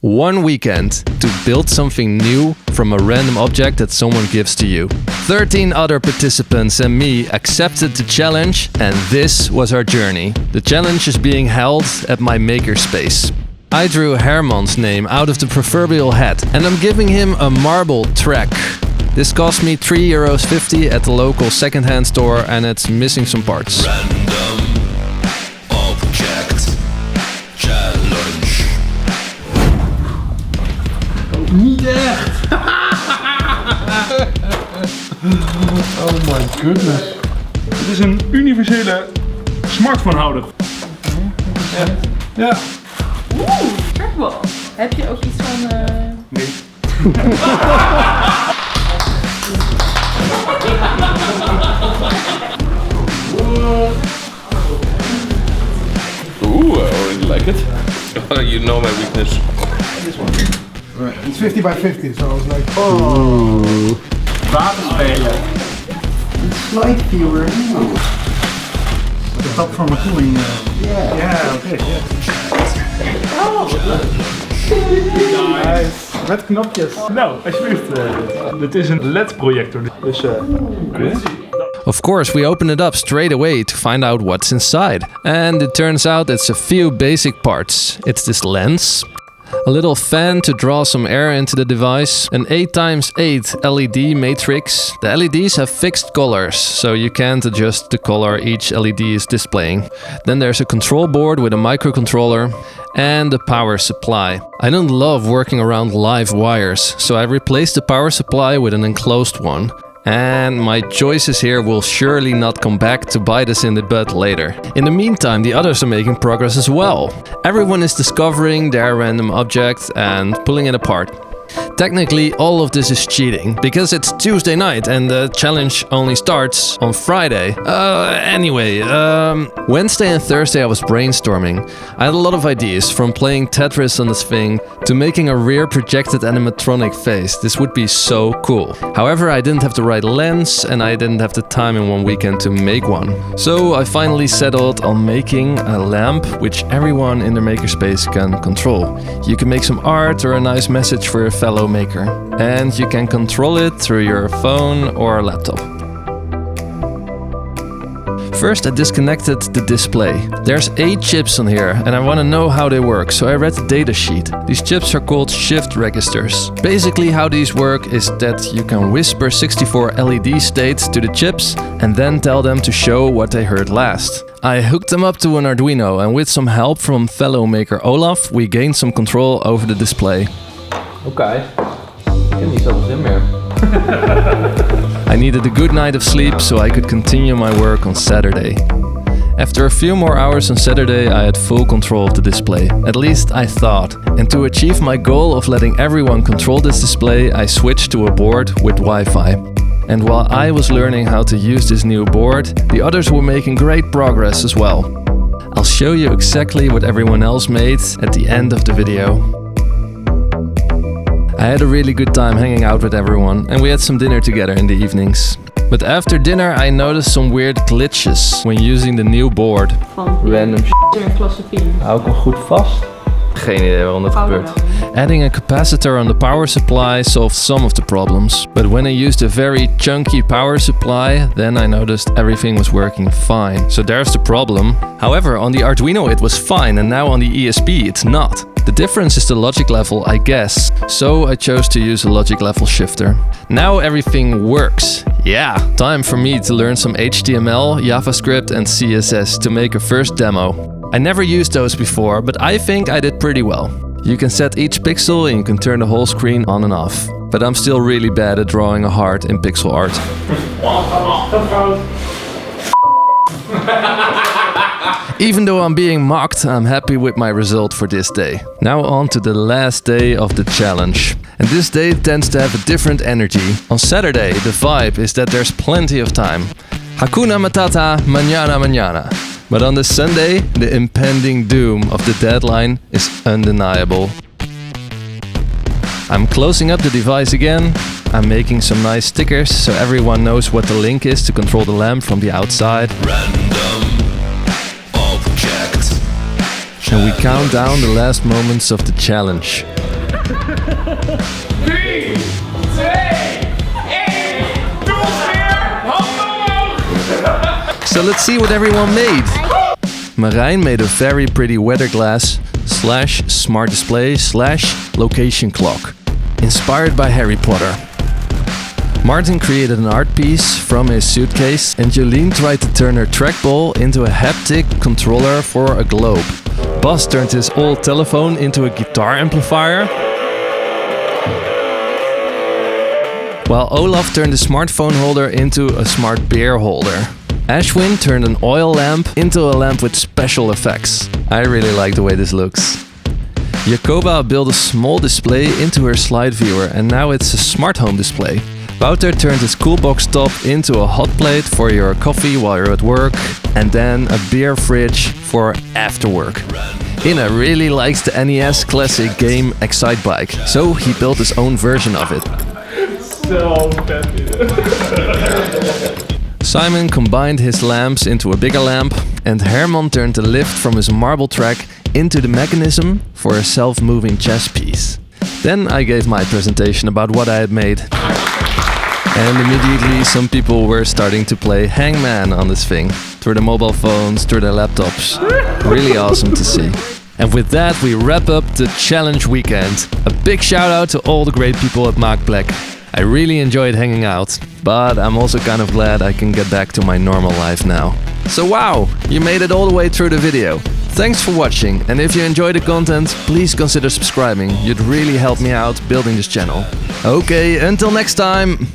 1 weekend to build something new from a random object that someone gives to you. 13 other participants and me accepted the challenge, and this was our journey. The challenge is being held at my makerspace. I drew Herman's name out of the proverbial hat, and I'm giving him a marble track. This cost me €3.50 at the local second-hand store, and it's missing some parts. Random object challenge. Niet echt! Oh my goodness. Het is een universele smartphonehouder. Ja. Oeh, trackball. Heb je ook iets van... Nee. Ooh, I already like it. You know my weakness. This one. Right. It's 50 by 50, so I was like, oh. Waterspelen. Slide viewer. De tap van mijn koeling. Yeah. Ja, oké. Nice. Met knopjes. Nou, alsjeblieft. Dit is een LED-projector. Dus Of course, we open it up straight away to find out what's inside. And it turns out it's a few basic parts. It's this lens, a little fan to draw some air into the device, an 8x8 LED matrix. The LEDs have fixed colors, so you can't adjust the color each LED is displaying. Then there's a control board with a microcontroller and a power supply. I don't love working around live wires, so I replaced the power supply with an enclosed one. And my choices here will surely not come back to bite us in the butt later. In the meantime, the others are making progress as well. Everyone is discovering their random object and pulling it apart. Technically, all of this is cheating, because it's Tuesday night and the challenge only starts on Friday. Wednesday and Thursday I was brainstorming. I had a lot of ideas, from playing Tetris on this thing to making a rear projected animatronic face. This would be so cool. However, I didn't have the right lens and I didn't have the time in 1 weekend to make one. So I finally settled on making a lamp which everyone in their makerspace can control. You can make some art or a nice message for your fellow maker, and you can control it through your phone or laptop. First, I disconnected the display. There's 8 chips on here and I want to know how they work, so I read the data sheet. These chips are called shift registers. Basically how these work is that you can whisper 64 LED states to the chips and then tell them to show what they heard last. I hooked them up to an Arduino, and with some help from fellow maker Olaf, we gained some control over the display. Okay. Ik heb niet zoveel zin meer. I needed a good night of sleep so I could continue my work on Saturday. After a few more hours on Saturday, I had full control of the display. At least I thought. And to achieve my goal of letting everyone control this display, I switched to a board with Wi-Fi. And while I was learning how to use this new board, the others were making great progress as well. I'll show you exactly what everyone else made at the end of the video. I had a really good time hanging out with everyone, and we had some dinner together in the evenings. But after dinner I noticed some weird glitches when using the new board. Random filosofie. Hou ik hem goed vast? Geen idee waarom dat gebeurt. Adding a capacitor on the power supply solved some of the problems. But when I used a very chunky power supply, then I noticed everything was working fine. So there's the problem. However, on the Arduino it was fine, and now on the ESP it's not. The difference is the logic level, I guess. So I chose to use a logic level shifter. Now everything works. Yeah, time for me to learn some HTML, JavaScript and CSS to make a first demo. I never used those before, but I think I did pretty well. You can set each pixel and you can turn the whole screen on and off. But I'm still really bad at drawing a heart in pixel art. Even though I'm being mocked, I'm happy with my result for this day. Now on to the last day of the challenge. And this day tends to have a different energy. On Saturday, the vibe is that there's plenty of time. Hakuna Matata, mañana mañana. But on this Sunday, the impending doom of the deadline is undeniable. I'm closing up the device again. I'm making some nice stickers so everyone knows what the link is to control the lamp from the outside. Random object And we count down the last moments of the challenge. 3, 2, 1. Doe weer. Handen omhoog. So let's see what everyone made. Marijn made a very pretty weather glass / smart display / location clock, inspired by Harry Potter. Martin created an art piece from his suitcase, and Jolene tried to turn her trackball into a haptic controller for a globe. Bas turned his old telephone into a guitar amplifier, while Olaf turned a smartphone holder into a smart beer holder. Ashwin turned an oil lamp into a lamp with special effects. I really like the way this looks. Jacoba built a small display into her slide viewer, and now it's a smart home display. Wouter turned his coolbox top into a hot plate for your coffee while you're at work, and then a beer fridge for after work. Ina really likes the NES classic game Excite Bike, so he built his own version of it. Zo vet. Simon combined his lamps into a bigger lamp, and Herman turned the lift from his marble track into the mechanism for a self-moving chess piece. Then I gave my presentation about what I had made. And immediately some people were starting to play Hangman on this thing, through their mobile phones, through their laptops. Really awesome to see. And with that we wrap up the challenge weekend. A big shout out to all the great people at Maakplek. I really enjoyed hanging out, but I'm also kind of glad I can get back to my normal life now. So wow, you made it all the way through the video. Thanks for watching, and if you enjoyed the content, please consider subscribing. You'd really help me out building this channel. Okay, until next time!